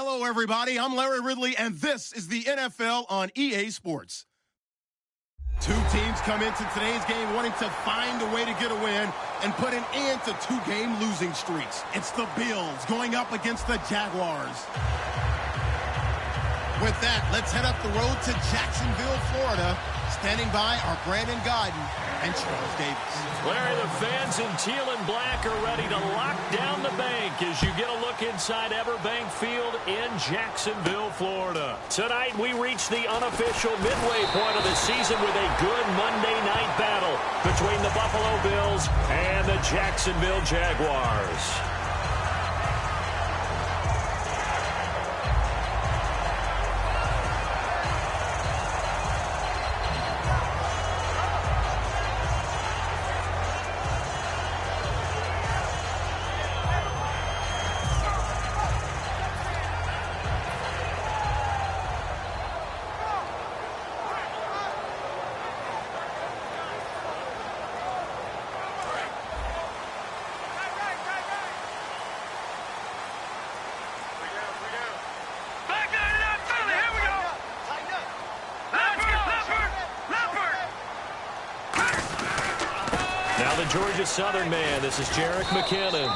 Hello, everybody. I'm Larry Ridley, and this is the NFL on EA Sports. Two teams come into today's game wanting to find a way to get a win and put an end to two-game losing streaks. It's the Bills going up against the Jaguars. With that, let's head up the road to Jacksonville, Florida. Standing by are Brandon Godden and Charles Davis. Larry, the fans in teal and black are ready to lock down the bank as you get a look inside Everbank Field in Jacksonville, Florida. Tonight, we reach the unofficial midway point of the season with a good Monday night battle between the Buffalo Bills and the Jacksonville Jaguars. Now the Georgia Southern man, this is Jerick McKinnon.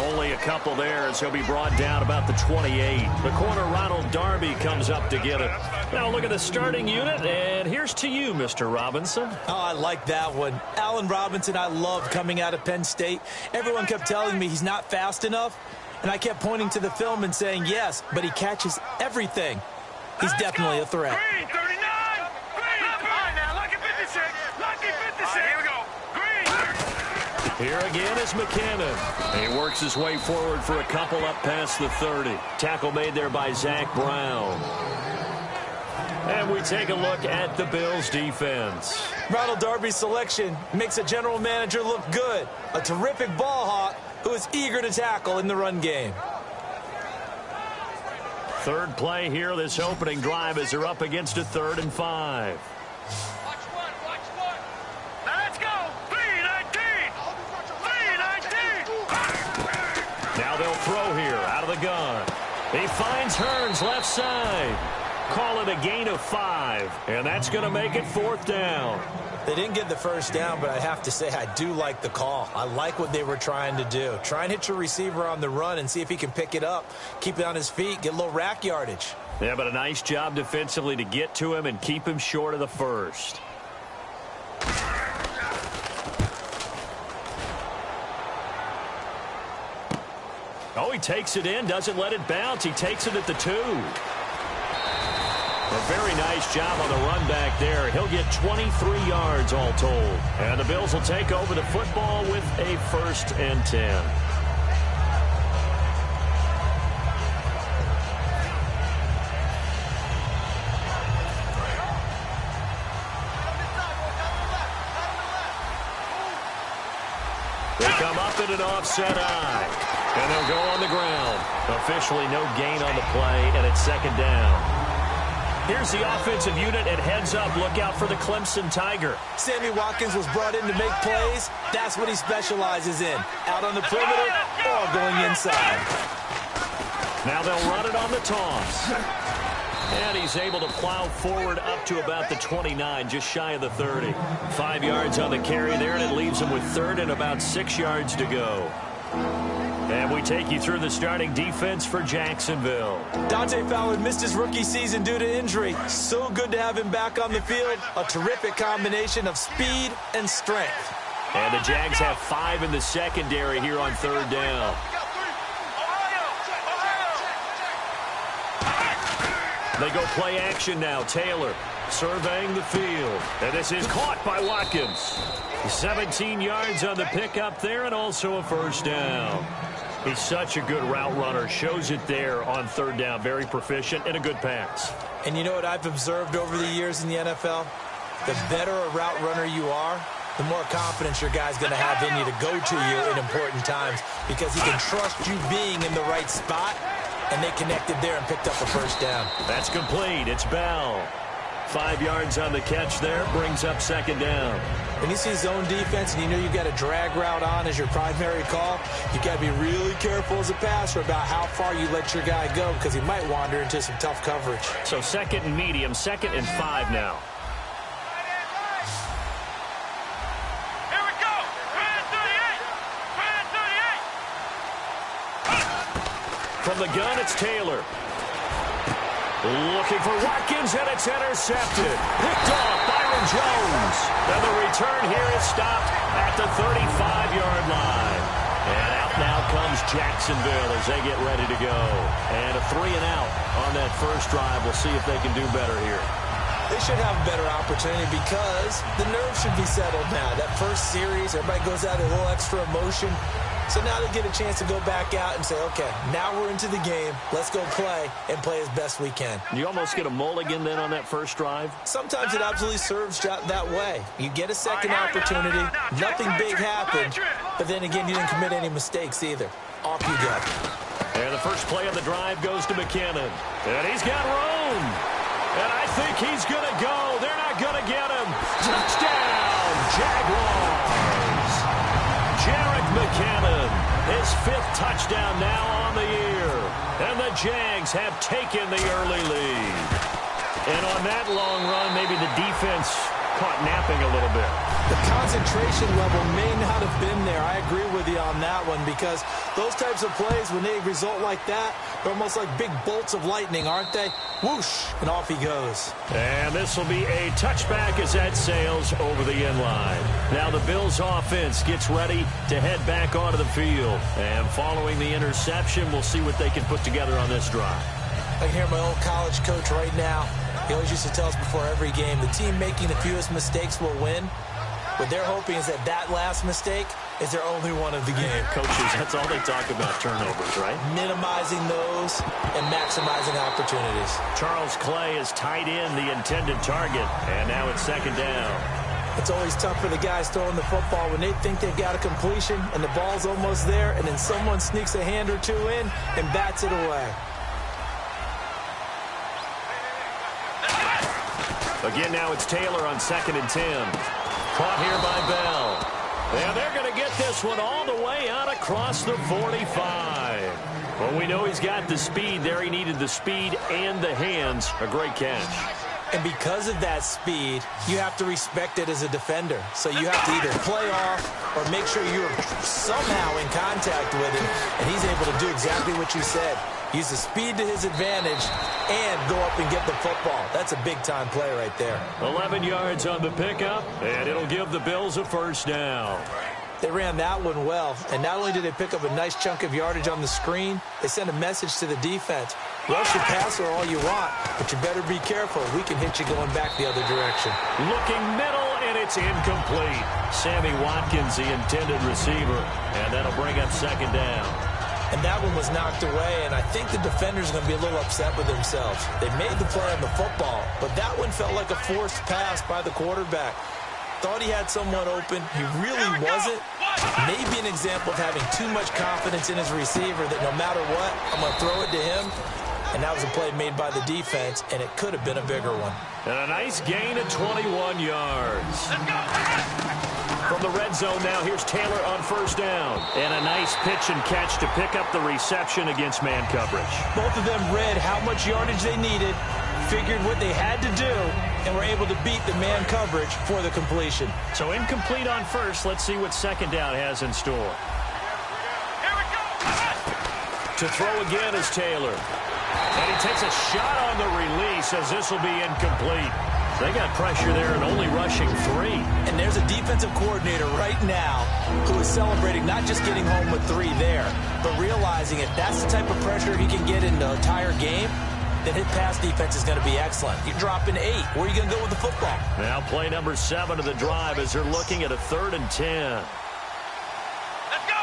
Only a couple there as he'll be brought down about the 28. The corner Ronald Darby comes up to get it. Now look at the starting unit, and here's to you, Mr. Robinson. Oh, I like that one. Allen Robinson, I love coming out of Penn State. Everyone kept telling me he's not fast enough, and I kept pointing to the film and saying yes, but he catches everything. He's definitely a threat. Green, 39! Green! All right, now, lucky 56! Lucky 56! Here we go. Here again is McKinnon. He works his way forward for a couple up past the 30. Tackle made there by Zach Brown. And we take a look at the Bills' defense. Ronald Darby's selection makes a general manager look good. A terrific ball hawk who is eager to tackle in the run game. Third play here, this opening drive as they're up against a 3rd and 5. Now they'll throw here out of the gun. He finds Hearns left side. Call it a gain of 5, and that's going to make it 4th down. They didn't get the first down, but I have to say I do like the call. I like what they were trying to do. Try and hit your receiver on the run and see if he can pick it up, keep it on his feet, get a little rack yardage. Yeah, but a nice job defensively to get to him and keep him short of the first. Oh, he takes it in, doesn't let it bounce. He takes it at the 2. A very nice job on the run back there. He'll get 23 yards all told. And the Bills will take over the football with a 1st and 10. They come up in an offset eye. And they'll go on the ground. Officially no gain on the play, and it's 2nd down. Here's the offensive unit at heads up. Look out for the Clemson Tiger. Sammy Watkins was brought in to make plays. That's what he specializes in. Out on the perimeter or going inside. Now they'll run it on the toss. And he's able to plow forward up to about the 29, just shy of the 30. 5 yards on the carry there, and it leaves him with 3rd and about 6 yards to go. And we take you through the starting defense for Jacksonville. Dante Fowler missed his rookie season due to injury. So good to have him back on the field. A terrific combination of speed and strength. And the Jags have 5 in the secondary here on 3rd down. They go play action now. Taylor surveying the field. And this is caught by Watkins. 17 yards on the pickup there and also a 1st down. He's such a good route runner. Shows it there on 3rd down. Very proficient and a good pass. And you know what I've observed over the years in the NFL? The better a route runner you are, the more confidence your guy's going to have in you to go to you in important times because he can trust you being in the right spot, and they connected there and picked up a 1st down. That's complete. It's Bell. 5 yards on the catch there. Brings up second down. When you see zone defense and you know you've got a drag route on as your primary call, you've got to be really careful as a passer about how far you let your guy go because he might wander into some tough coverage. So second and medium, 2nd and 5 now. Here we go. 38. From the gun, it's Taylor. Looking for Watkins, and it's intercepted. Picked off Byron Jones. And the return here is stopped at the 35-yard line. And out now comes Jacksonville as they get ready to go. And a 3-and-out on that first drive. We'll see if they can do better here. They should have a better opportunity because the nerves should be settled now. That first series, everybody goes out with a little extra emotion. So now they get a chance to go back out and say, okay, now we're into the game. Let's go play and play as best we can. You almost get a mulligan then on that first drive? Sometimes it absolutely serves that way. You get a second opportunity. Nothing big happened. But then again, you didn't commit any mistakes either. Off you go. And the first play of the drive goes to McKinnon. And he's got room. And I think he's going to go. They're not going to get him. Touchdown, Jaguars. Jerick McKinnon, his 5th touchdown now on the year. And the Jags have taken the early lead. And on that long run, maybe the defense caught napping a little bit. The concentration level may not have been there. I agree with you on that one because those types of plays, when they result like that, they're almost like big bolts of lightning, aren't they? Whoosh, and off he goes. And this will be a touchback as that sails over the end line. Now the Bills offense gets ready to head back onto the field. And following the interception, we'll see what they can put together on this drive. I can hear my old college coach right now. He always used to tell us before every game, the team making the fewest mistakes will win. What they're hoping is that last mistake is their only one of the game. Coaches, that's all they talk about, turnovers, right? Minimizing those and maximizing opportunities. Charles Clay is tied in the intended target, and now it's second down. It's always tough for the guys throwing the football when they think they've got a completion and the ball's almost there, and then someone sneaks a hand or two in and bats it away. Again, now it's Taylor on 2nd and 10. Caught here by Bell. And they're going to get this one all the way out across the 45. Well, we know he's got the speed there. He needed the speed and the hands. A great catch. And because of that speed, you have to respect it as a defender. So you have to either play off or make sure you're somehow in contact with him. And he's able to do exactly what you said. Use the speed to his advantage and go up and get the football. That's a big-time play right there. 11 yards on the pickup, and it'll give the Bills a first down. They ran that one well, and not only did they pick up a nice chunk of yardage on the screen, they sent a message to the defense. Rush the passer all you want, but you better be careful. We can hit you going back the other direction. Looking middle, and it's incomplete. Sammy Watkins, the intended receiver, and that'll bring up second down. And that one was knocked away, and I think the defenders are going to be a little upset with themselves. They made the play on the football, but that one felt like a forced pass by the quarterback. Thought he had someone open. He really wasn't. Maybe an example of having too much confidence in his receiver that no matter what, I'm going to throw it to him. And that was a play made by the defense, and it could have been a bigger one. And a nice gain of 21 yards. From the red zone now, here's Taylor on first down. And a nice pitch and catch to pick up the reception against man coverage. Both of them read how much yardage they needed, figured what they had to do, and were able to beat the man coverage for the completion. So incomplete on first. Let's see what second down has in store. Here we go. To throw again is Taylor. And he takes a shot on the release as this will be incomplete. They got pressure there and only rushing 3. And there's a defensive coordinator right now who is celebrating not just getting home with 3 there, but realizing if that's the type of pressure he can get in the entire game, then his pass defense is going to be excellent. You're dropping 8. Where are you going to go with the football? Now play number 7 of the drive as they're looking at a 3rd and 10. Let's go.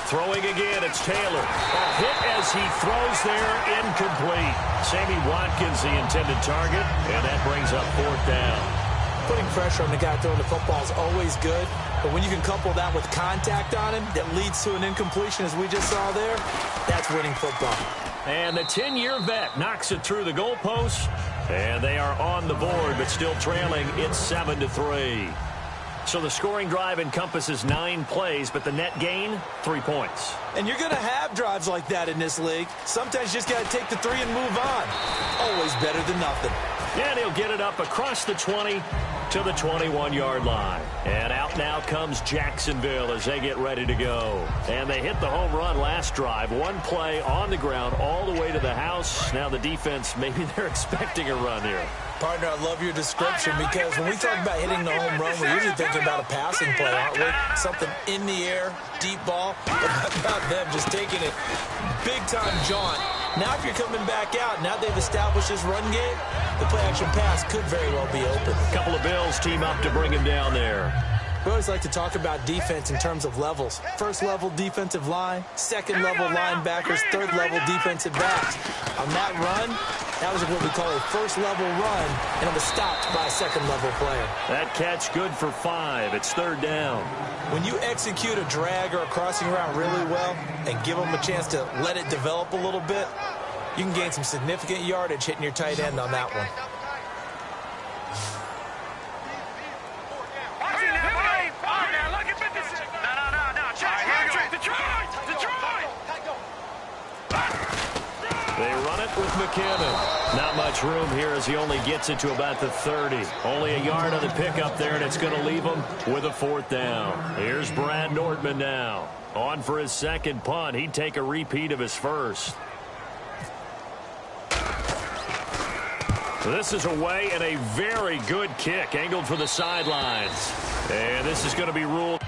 Throwing again, it's Taylor. A hit as he throws there, incomplete. Sammy Watkins, the intended target, and that brings up 4th down. Putting pressure on the guy throwing the football is always good, but when you can couple that with contact on him that leads to an incompletion, as we just saw there, that's winning football. And the 10-year vet knocks it through the goalpost. And they are on the board, but still trailing. It's 7-3. So the scoring drive encompasses 9 plays, but the net gain, 3 points. And you're going to have drives like that in this league. Sometimes you just got to take the 3 and move on. Always better than nothing. And he'll get it up across the 20 to the 21-yard line. And out now comes Jacksonville as they get ready to go. And they hit the home run last drive. 1 play on the ground all the way to the house. Now the defense, maybe they're expecting a run here. Partner, I love your description because when we talk about hitting the home run, we're usually thinking about a passing play, aren't we? Something in the air, deep ball. But how about them just taking it big-time jaunt? Now if you're coming back out, now they've established this run game, the play-action pass could very well be open. A couple of Bills team up to bring him down there. We always like to talk about defense in terms of levels. First level defensive line, second level linebackers, third level defensive backs. On that run, that was what we call a first level run, and it was stopped by a second level player. That catch good for 5. It's 3rd down. When you execute a drag or a crossing route really well and give them a chance to let it develop a little bit, you can gain some significant yardage hitting your tight end on that one. They run it with McKinnon. Not much room here as he only gets it to about the 30. Only a yard on the pickup there, and it's going to leave him with a 4th down. Here's Brad Nordman now. On for his second punt. He'd take a repeat of his first. This is away and a very good kick angled for the sidelines. And this is going to be ruled.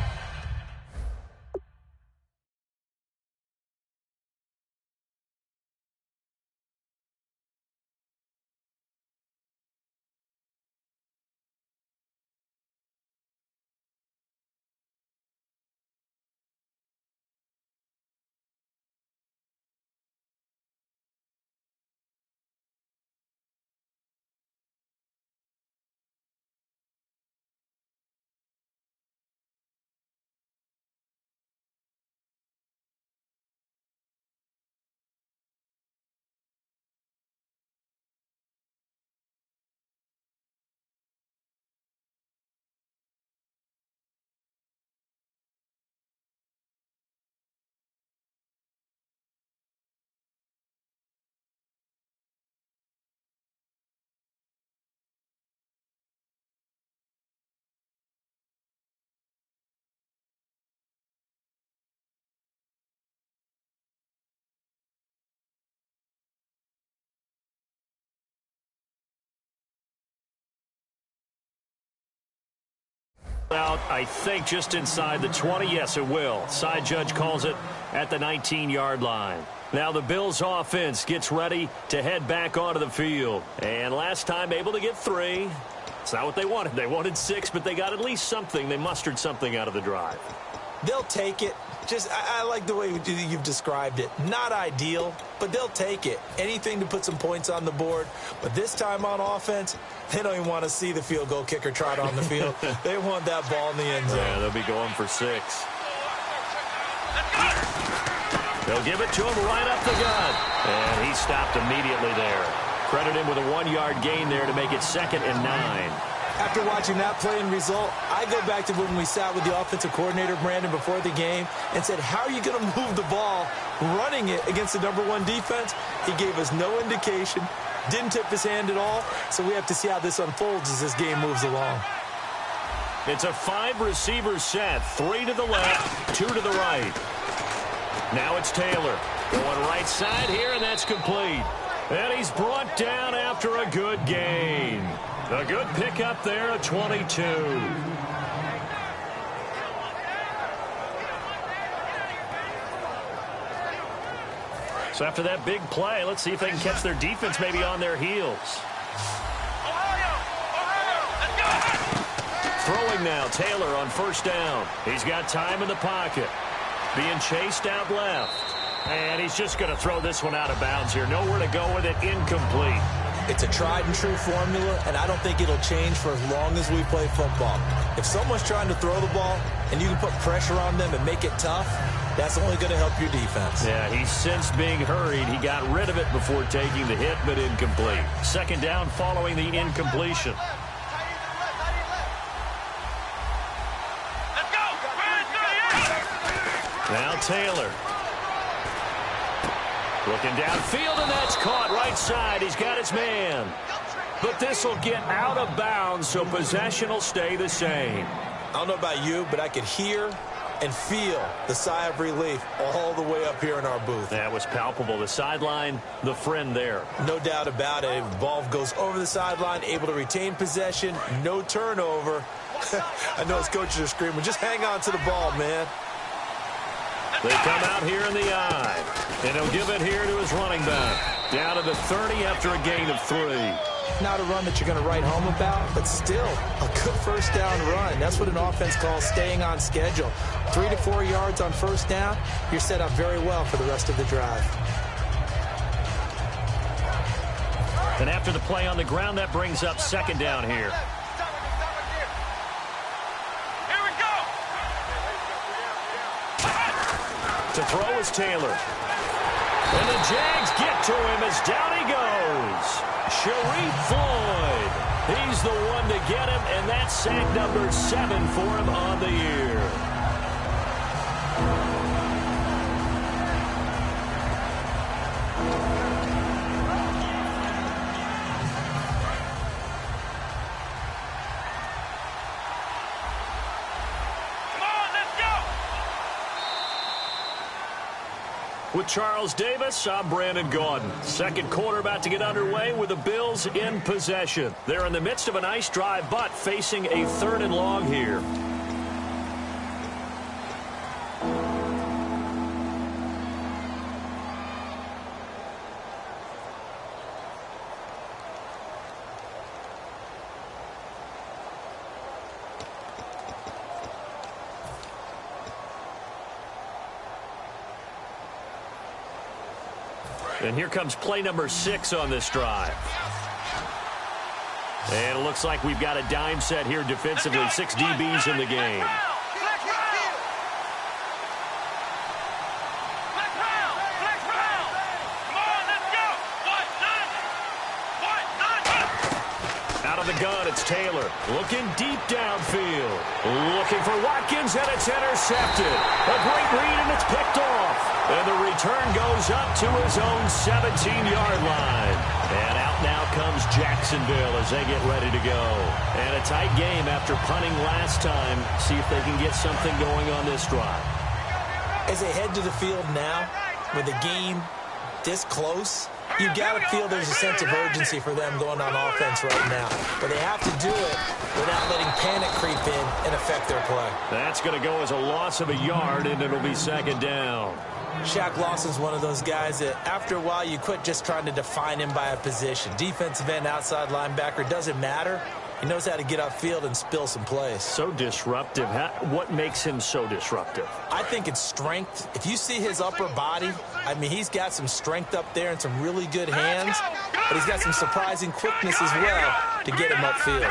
Out, I think, just inside the 20. Yes, it will. Side judge calls it at the 19-yard line. Now the Bills offense gets ready to head back onto the field. And last time able to get 3. It's not what they wanted. They wanted 6, but they got at least something. They mustered something out of the drive. They'll take it. I like the way you've described it. Not ideal, but they'll take it. Anything to put some points on the board. But this time on offense, they don't even want to see the field goal kicker trot on the field. They want that ball in the end zone. Yeah, they'll be going for 6. They'll give it to him right up the gut. And he stopped immediately there. Credit him with a 1-yard gain there to make it 2nd and 9. After watching that play and result, I go back to when we sat with the offensive coordinator, Brandon, before the game and said, how are you going to move the ball running it against the #1 defense? He gave us no indication, didn't tip his hand at all, so we have to see how this unfolds as this game moves along. It's a 5-receiver set, 3 to the left, 2 to the right. Now it's Taylor going right side here, and that's complete. And he's brought down after a good gain. A good pickup there at 22. So after that big play, let's see if they can catch their defense maybe on their heels. Throwing now, Taylor on 1st down. He's got time in the pocket. Being chased out left. And he's just going to throw this one out of bounds here. Nowhere to go with it. Incomplete. It's a tried-and-true formula, and I don't think it'll change for as long as we play football. If someone's trying to throw the ball and you can put pressure on them and make it tough, that's only going to help your defense. Yeah, he's since being hurried. He got rid of it before taking the hit, but incomplete. Second down following the incompletion. Let's go. Now Taylor. Looking downfield, and that's caught right side. He's got his man. But this will get out of bounds, so possession will stay the same. I don't know about you, but I could hear and feel the sigh of relief all the way up here in our booth. That was palpable. The sideline, the friend there. No doubt about it. The ball goes over the sideline, able to retain possession, no turnover. I know his coaches are screaming, just hang on to the ball, man. They come out here in the eye, and he'll give it here to his running back. Down to the 30 after a gain of 3. Not a run that you're going to write home about, but still a good first down run. That's what an offense calls staying on schedule. 3 to 4 yards on first down, you're set up very well for the rest of the drive. And after the play on the ground, that brings up second down here. To throw is Taylor. And the Jags get to him as down he goes. Sharif Floyd. He's the one to get him, and that's sack number 7 for him on the year. With Charles Davis, I'm Brandon Gaudin. Second quarter about to get underway with the Bills in possession. They're in the midst of a nice drive, but facing a 3rd and long here. And here comes play number 6 on this drive. And it looks like we've got a dime set here defensively. 6 DBs in the game. Out of the gun, it's Taylor. Looking deep downfield. Looking for Watkins, and it's intercepted. A great read, and it's picked off. And the return goes up to his own 17-yard line. And out now comes Jacksonville as they get ready to go. And a tight game after punting last time. See if they can get something going on this drive. As they head to the field now, with the game this close, you got to feel there's a sense of urgency for them going on offense right now. But they have to do it without letting panic creep in and affect their play. That's going to go as a loss of a yard, and it'll be second down. Shaq Lawson's one of those guys that after a while you quit just trying to define him by a position. Defensive end, outside linebacker, doesn't matter. He knows how to get upfield and spill some plays. So disruptive. What makes him so disruptive? I think it's strength. If you see his upper body, I mean, he's got some strength up there and some really good hands, but he's got some surprising quickness as well to get him upfield.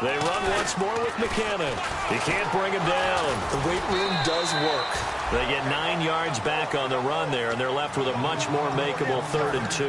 They run once more with McKinnon. He can't bring him down. The weight room does work. They get 9 yards back on the run there, and they're left with a much more makeable 3rd and 2.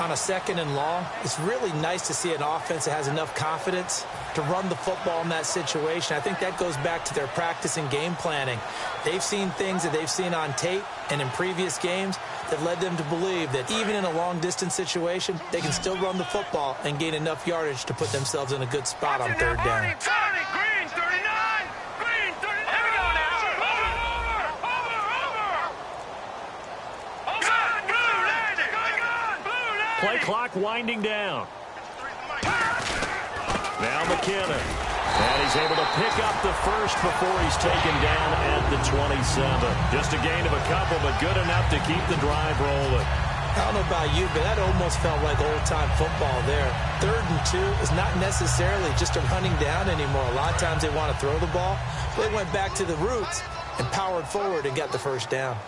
On a 2nd and long, it's really nice to see an offense that has enough confidence to run the football in that situation. I think that goes back to their practice and game planning. They've seen things that they've seen on tape and in previous games that led them to believe that even in a long-distance situation, they can still run the football and gain enough yardage to put themselves in a good spot on 3rd down. Play clock winding down. Now McKinnon. And he's able to pick up the first before he's taken down at the 27. Just a gain of a couple, but good enough to keep the drive rolling. I don't know about you, but that almost felt like old-time football there. 3rd and 2 is not necessarily just a running down anymore. A lot of times they want to throw the ball. They went back to the roots and powered forward and got the first down.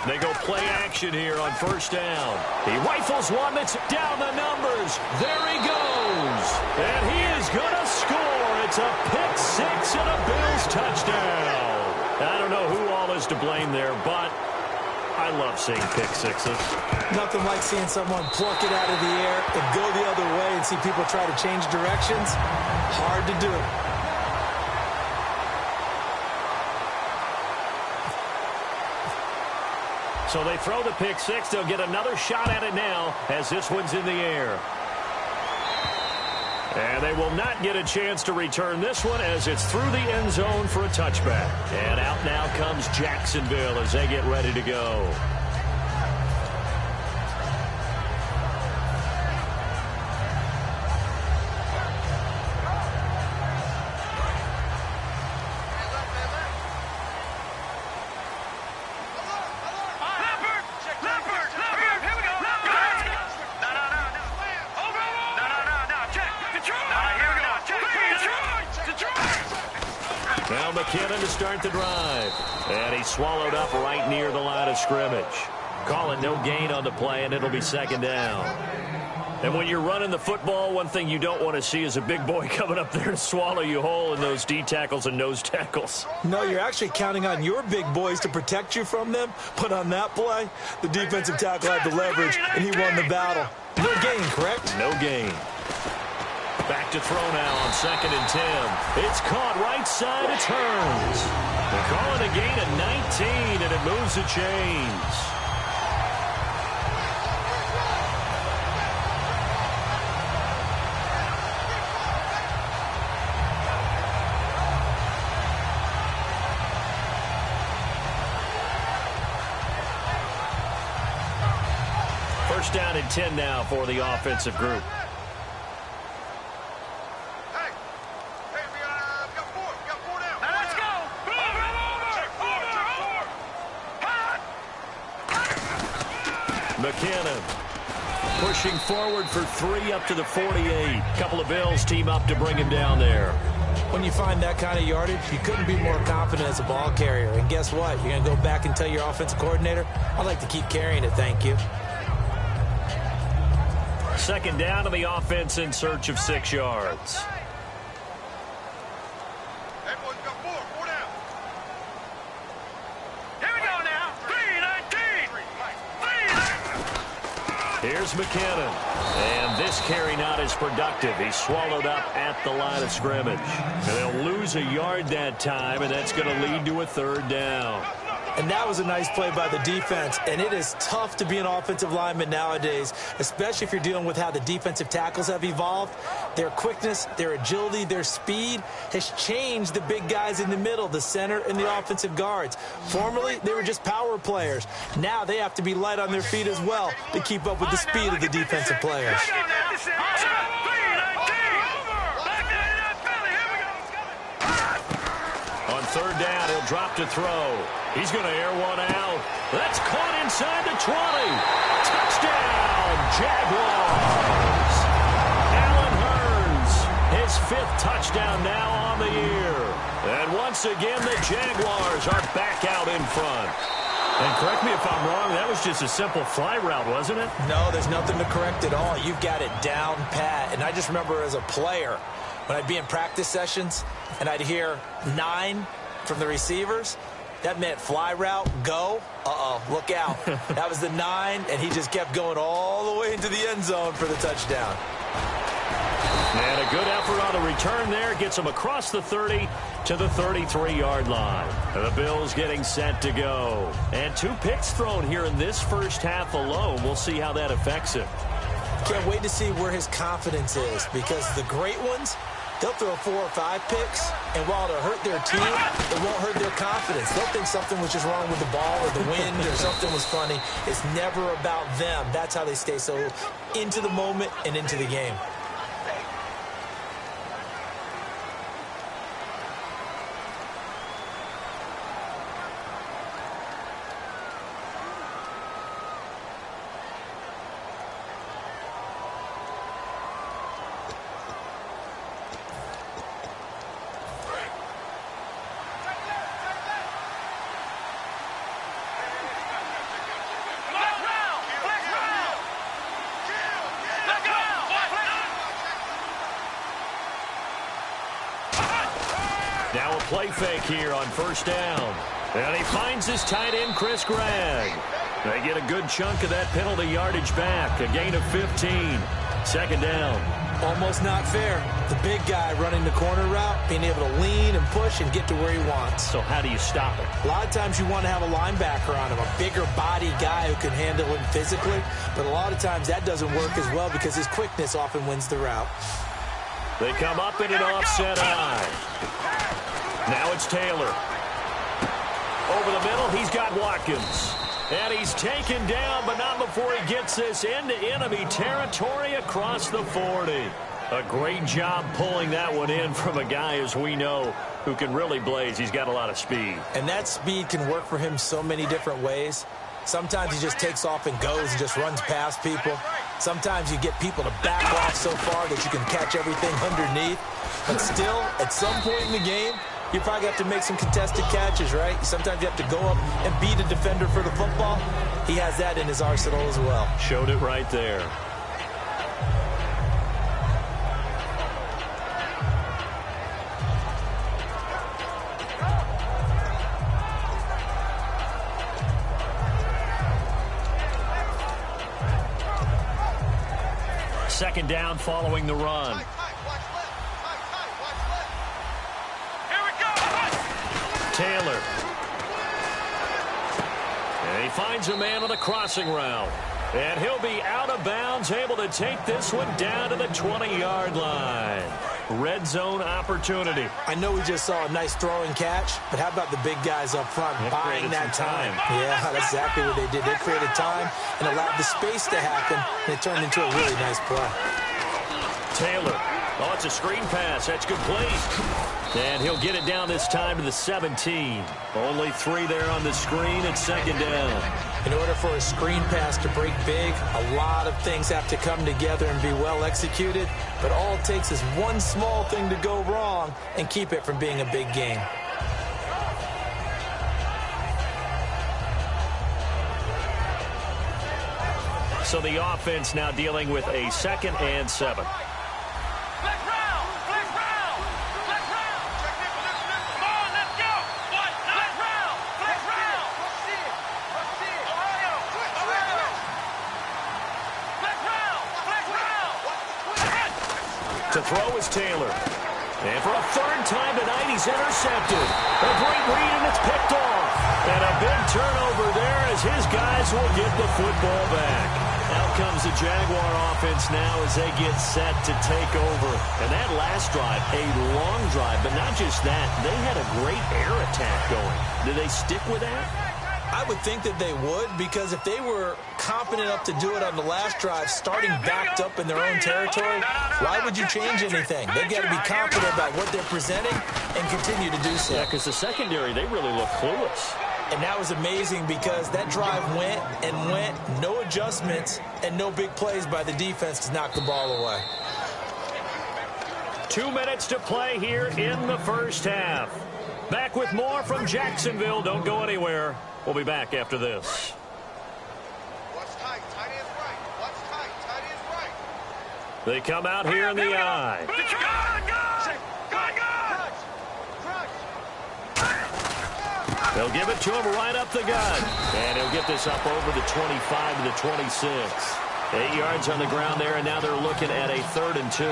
They go play action here on first down. He rifles one that's down the numbers. There he goes. And he is going to score. It's a pick six and a Bills touchdown. I don't know who all is to blame there, but I love seeing pick sixes. Nothing like seeing someone pluck it out of the air and go the other way and see people try to change directions. Hard to do. So they throw the pick six. They'll get another shot at it now as this one's in the air. And they will not get a chance to return this one as it's through the end zone for a touchback. And out now comes Jacksonville as they get ready to go. Now McKinnon to start the drive. And he's swallowed up right near the line of scrimmage. Call it no gain on the play, and it'll be second down. And when you're running the football, one thing you don't want to see is a big boy coming up there to swallow you whole in those D tackles and nose tackles. No, you're actually counting on your big boys to protect you from them. But on that play, the defensive tackle had the leverage, and he won the battle. No gain, correct? No gain. Back to throw now on 2nd and 10. It's caught right side. It turns. They're calling a gain of 19, and it moves the chains. First down and 10 now for the offensive group. McKinnon pushing forward for 3 up to the 48. Couple of Bills team up to bring him down there. When you find that kind of yardage, you couldn't be more confident as a ball carrier. And guess what? You're going to go back and tell your offensive coordinator, I'd like to keep carrying it, thank you. Second down to the offense in search of 6 yards. Here's McKinnon. And this carry not as productive. He's swallowed up at the line of scrimmage. And they'll lose a yard that time, and that's going to lead to a 3rd down. And that was a nice play by the defense. And it is tough to be an offensive lineman nowadays, especially if you're dealing with how the defensive tackles have evolved. Their quickness, their agility, their speed has changed the big guys in the middle, the center and the offensive guards. Formerly, they were just power players. Now they have to be light on their feet as well to keep up with the speed of the defensive players. On 3rd down, he'll drop to throw. He's going to air one out. That's caught inside the 20. Touchdown, Jaguars. Allen Hurns, his 5th touchdown now on the year. And once again, the Jaguars are back out in front. And correct me if I'm wrong, that was just a simple fly route, wasn't it? No, there's nothing to correct at all. You've got it down pat. And I just remember as a player, when I'd be in practice sessions and I'd hear 9 from the receivers, that meant fly route, go. Look out. That was the 9, and he just kept going all the way into the end zone for the touchdown. And a good effort on the return there. Gets him across the 30 to the 33-yard line. And the Bills getting set to go. And 2 picks thrown here in this first half alone. We'll see how that affects him. Can't wait to see where his confidence is, because the great ones, they'll throw 4 or 5 picks, and while it'll hurt their team, it won't hurt their confidence. They'll think something was just wrong with the ball or the wind or something was funny. It's never about them. That's how they stay so into the moment and into the game. play fake here on first down. And he finds his tight end, Chris Gregg. They get a good chunk of that penalty yardage back. A gain of 15. Second down. Almost not fair. The big guy running the corner route, being able to lean and push and get to where he wants. So how do you stop it? A lot of times you want to have a linebacker on him, a bigger body guy who can handle him physically. But a lot of times that doesn't work as well because his quickness often wins the route. They come up in an offset eye. Now it's Taylor. Over the middle, he's got Watkins. And he's taken down, but not before he gets this into enemy territory across the 40. A great job pulling that one in from a guy, as we know, who can really blaze. He's got a lot of speed. And that speed can work for him so many different ways. Sometimes he just takes off and goes and just runs past people. Sometimes you get people to back off so far that you can catch everything underneath. But still, at some point in the game, you probably have to make some contested catches, right? Sometimes you have to go up and beat a defender for the football. He has that in his arsenal as well. Showed it right there. Second down following the run. Taylor. And he finds a man on a crossing route. And he'll be out of bounds, able to take this one down to the 20-yard line. Red zone opportunity. I know we just saw a nice throwing catch, but how about the big guys up front buying that time? Yeah, that's exactly what they did. They created time and allowed the space to happen, and it turned into a really nice play. Taylor. Oh, it's a screen pass. That's complete. And he'll get it down this time to the 17. Only 3 there on the screen at second down. In order for a screen pass to break big, a lot of things have to come together and be well executed. But all it takes is one small thing to go wrong and keep it from being a big game. So the offense now dealing with a 2nd and 7. To throw is Taylor. And for a 3rd time tonight, he's intercepted. A great read, and it's picked off. And a big turnover there as his guys will get the football back. Out comes the Jaguar offense now as they get set to take over. And that last drive, a long drive, but not just that. They had a great air attack going. Do they stick with that? I would think that they would, because if they were confident enough to do it on the last drive, starting backed up in their own territory, why would you change anything? They've got to be confident about what they're presenting and continue to do so. Yeah, because the secondary, they really look clueless. And that was amazing because that drive went and went, no adjustments, and no big plays by the defense to knock the ball away. 2 minutes to play here in the first half. Back with more from Jacksonville. Don't go anywhere. We'll be back after this. Watch tight. Tight end's right. Watch tight. Tight end's right. They come out here in the eye. They'll give it to him right up the gut. And he'll get this up over the 25 to the 26. 8 yards on the ground there, and now they're looking at a 3rd and 2.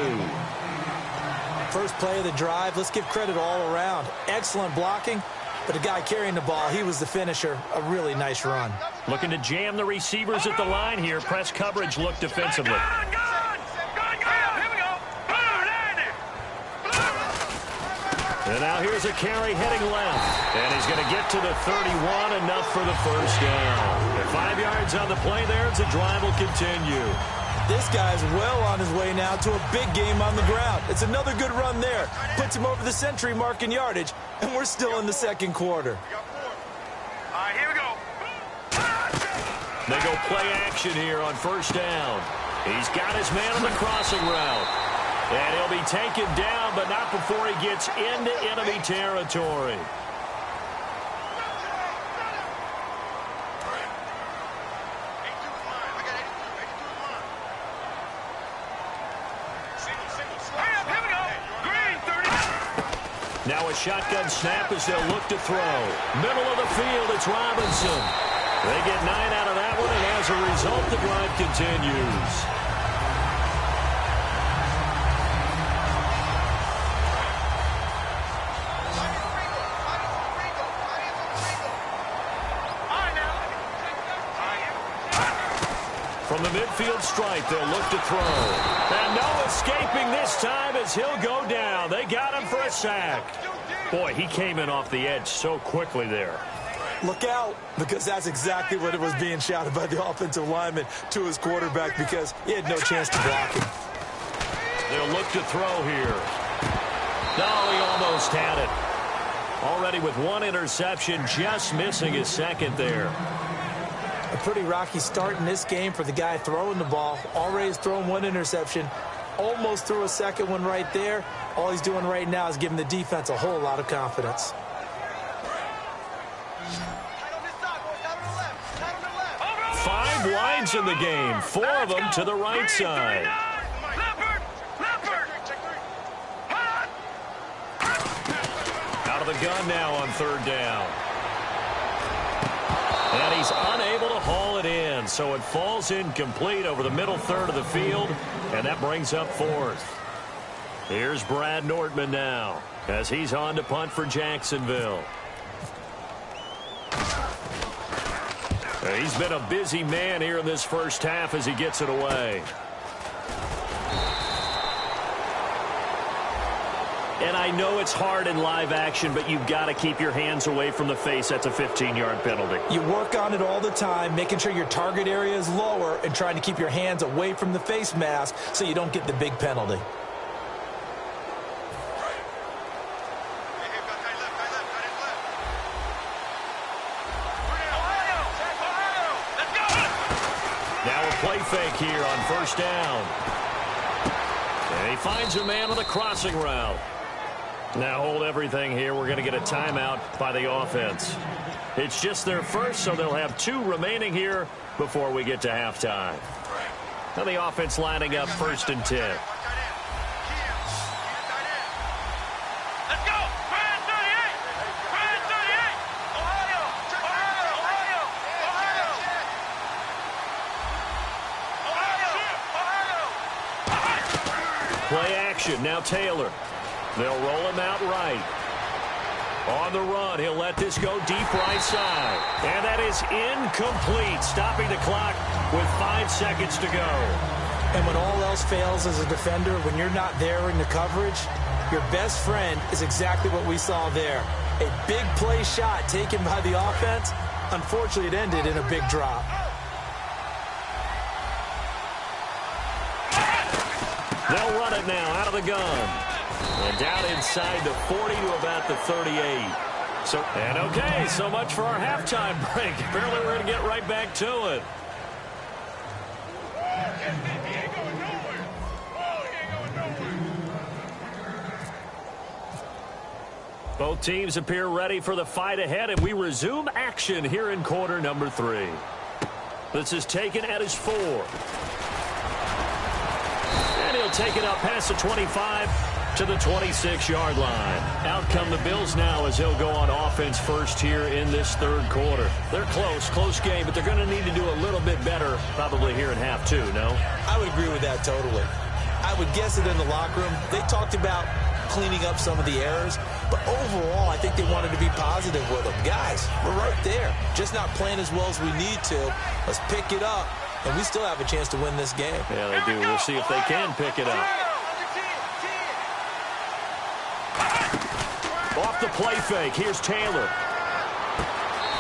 First play of the drive, let's give credit all around. Excellent blocking, but the guy carrying the ball, he was the finisher. A really nice run. Looking to jam the receivers at the line here. Press coverage look defensively. And now here's a carry heading left. And he's going to get to the 31, enough for the first down. And 5 yards on the play there as the drive will continue. This guy's well on his way now to a big game on the ground. It's another good run there. Puts him over the century mark in yardage, and we're still in the second quarter. All right, here we go. They go play action here on first down. He's got his man on the crossing route. And he'll be taken down, but not before he gets into enemy territory. Now Now a shotgun snap as they'll look to throw. Middle of the field, it's Robinson. They get 9 out of that one, and as a result, the drive continues. From the midfield stripe, they'll look to throw. And no escaping this time as he'll go down. They got him for a sack. Boy, he came in off the edge so quickly there. Look out, because that's exactly what it was being shouted by the offensive lineman to his quarterback, because he had no chance to block him. They'll look to throw here. No, he almost had it. Already with one interception, just missing his second there. A pretty rocky start in this game for the guy throwing the ball. Already has thrown one interception. Almost threw a second one right there. All he's doing right now is giving the defense a whole lot of confidence. Five wides in the game, 4 of them to the right side. Out of the gun now on 3rd down. And he's unable to haul it in, so it falls incomplete over the middle third of the field, and that brings up 4th. Here's Brad Nortman now as he's on to punt for Jacksonville. He's been a busy man here in this first half as he gets it away. And I know it's hard in live action, but you've got to keep your hands away from the face. That's a 15-yard penalty. You work on it all the time, making sure your target area is lower and trying to keep your hands away from the face mask so you don't get the big penalty. Now a play fake here on 1st down. And he finds a man on the crossing route. Now hold everything here. We're going to get a timeout by the offense. It's just their first, so they'll have 2 remaining here before we get to halftime. Now the offense lining up 1st and 10. Let's go! Brad 38! Brad 38! Ohio! Ohio! Ohio! Ohio! Ohio! Play action. Now Taylor. They'll roll him out right. On the run, he'll let this go deep right side. And that is incomplete, stopping the clock with 5 seconds to go. And when all else fails as a defender, when you're not there in the coverage, your best friend is exactly what we saw there. A big play shot taken by the offense. Unfortunately, it ended in a big drop. They'll run it now out of the gun. And down inside the 40 to about the 38. And okay, so much for our halftime break. Apparently we're going to get right back to it. Both teams appear ready for the fight ahead, and we resume action here in quarter number 3. This is taken at his 4. And he'll take it up past the 25 to the 26-yard line. Out come the Bills now as they'll go on offense first here in this 3rd quarter. They're close game, but they're going to need to do a little bit better probably here in half 2, no? I would agree with that totally. I would guess it in the locker room. They talked about cleaning up some of the errors, but overall, I think they wanted to be positive with them. Guys, we're right there. Just not playing as well as we need to. Let's pick it up, and we still have a chance to win this game. Yeah, they do. We'll see if they can pick it up. Off the play fake, here's Taylor.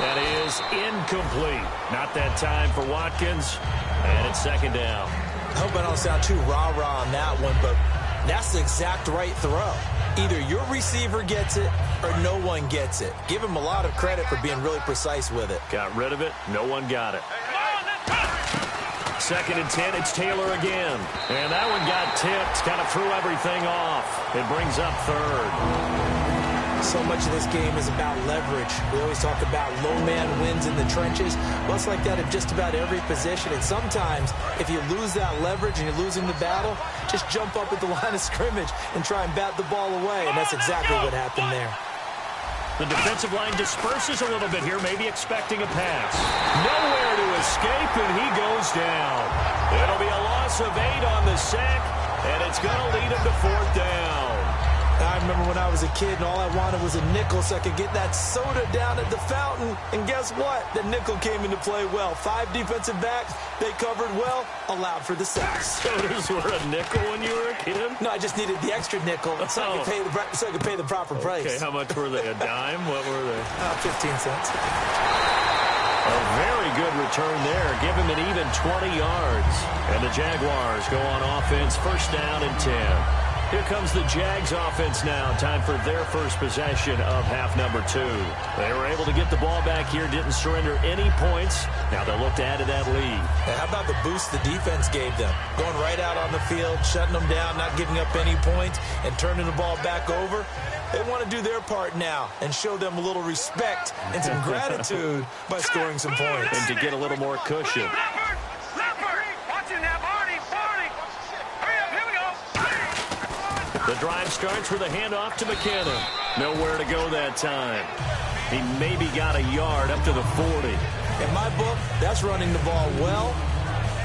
That is incomplete. Not that time for Watkins, and it's 2nd down. I hope I don't sound too rah-rah on that one, but that's the exact right throw. Either your receiver gets it or no one gets it. Give him a lot of credit for being really precise with it. Got rid of it. No one got it. 2nd and 10. It's Taylor again. And that one got tipped. Kind of threw everything off. It brings up 3rd. So much of this game is about leverage. We always talk about low man wins in the trenches. Well, it's like that in just about every position. And sometimes, if you lose that leverage and you're losing the battle, just jump up at the line of scrimmage and try and bat the ball away. And that's exactly what happened there. The defensive line disperses a little bit here, maybe expecting a pass. Nowhere to escape, and he goes down. It'll be a loss of 8 on the sack, and it's going to lead him to 4th down. I remember when I was a kid and all I wanted was a nickel so I could get that soda down at the fountain. And guess what? The nickel came into play well. 5 defensive backs, they covered well, allowed for the sacks. Sodas were a nickel when you were a kid? No, I just needed the extra nickel so I could pay the proper price. Okay, how much were they? A dime? What were they? 15 cents. A very good return there. Give him an even 20 yards. And the Jaguars go on offense, 1st down and 10. Here comes the Jags offense now. Time for their first possession of half number 2. They were able to get the ball back here, didn't surrender any points. Now they'll look to add to that lead. Now, how about the boost the defense gave them? Going right out on the field, shutting them down, not giving up any points, and turning the ball back over. They want to do their part now and show them a little respect and some gratitude by scoring some points. And to get a little more cushion. The drive starts with a handoff to McKinnon. Nowhere to go that time. He maybe got a yard up to the 40. In my book, that's running the ball well,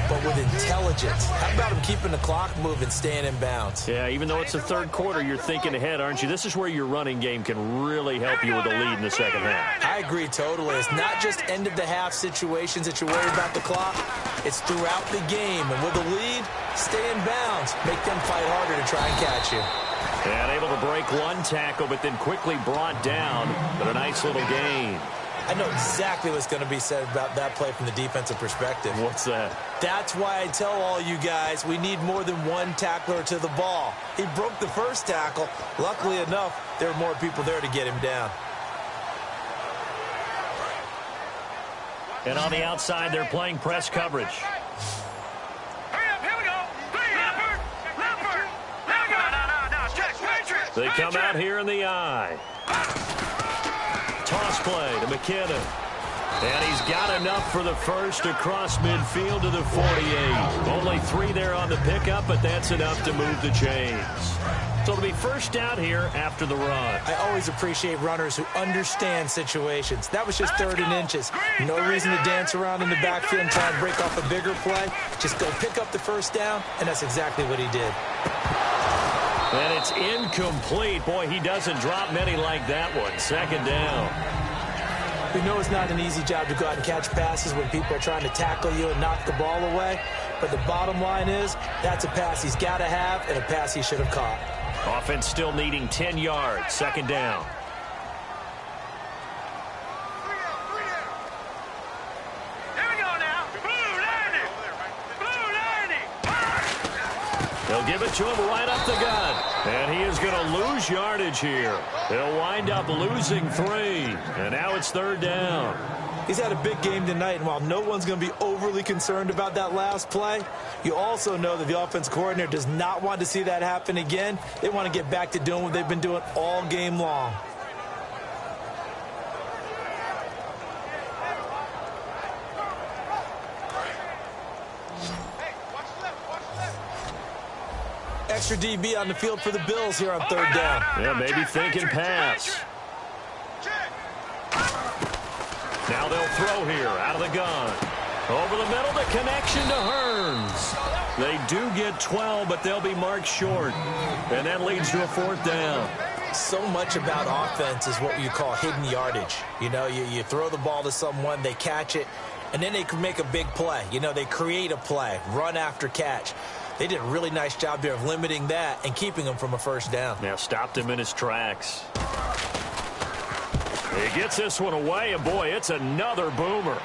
but with intelligence. How about him keeping the clock moving, staying in bounds? Yeah, even though it's the 3rd quarter, you're thinking ahead, aren't you? This is where your running game can really help you with a lead in the 2nd half. I agree totally. It's not just end-of-the-half situations that you worry about the clock. It's throughout the game. And with a lead, stay in bounds. Make them fight harder to try and catch you. And able to break 1 tackle, but then quickly brought down. But a nice little gain. I know exactly what's going to be said about that play from the defensive perspective. What's that? That's why I tell all you guys we need more than 1 tackler to the ball. He broke the 1st tackle. Luckily enough, there were more people there to get him down. And on the outside, they're playing press coverage. Here we go. Leopard. They come out here in the eye. Toss play to McKinnon. And he's got enough for the first across midfield to the 48. Only 3 there on the pickup, but that's enough to move the chains. So it'll be 1st down here after the run. I always appreciate runners who understand situations. That was just 3rd and inches. No reason to dance around in the backfield and try and break off a bigger play. Just go pick up the 1st down, and that's exactly what he did. And it's incomplete. Boy, he doesn't drop many like that one. 2nd down. We know it's not an easy job to go out and catch passes when people are trying to tackle you and knock the ball away. But the bottom line is, that's a pass he's got to have and a pass he should have caught. Offense still needing 10 yards. 2nd down. Here we go now. Blue 90. They'll give it to him right up the gut. And he is going to lose yardage here. They'll wind up losing 3. And now it's 3rd down. He's had a big game tonight, and while no one's going to be overly concerned about that last play, you also know that the offense coordinator does not want to see that happen again. They want to get back to doing what they've been doing all game long. Extra DB on the field for the Bills here on 3rd down. Yeah, maybe thinking pass. Now they'll throw here out of the gun. Over the middle, the connection to Hearns. They do get 12, but they'll be marked short. And that leads to a 4th down. So much about offense is what you call hidden yardage. You know, you throw the ball to someone, they catch it, and then they can make a big play. You know, they create a play, run after catch. They did a really nice job there of limiting that and keeping him from a 1st down. Now stopped him in his tracks. He gets this one away, and boy, it's another boomer.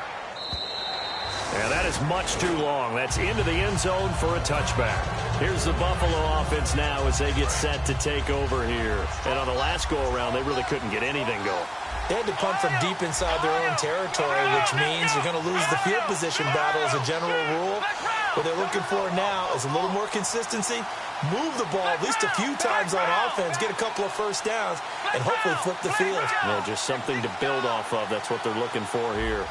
And that is much too long. That's into the end zone for a touchback. Here's the Buffalo offense now as they get set to take over here. And on the last go-around, they really couldn't get anything going. They had to punt from deep inside their own territory, which means you're going to lose the field position battle as a general rule. What they're looking for now is a little more consistency, move the ball at least a few times on offense, get a couple of first downs, and hopefully flip the field. Yeah, just something to build off of. That's what they're looking for here.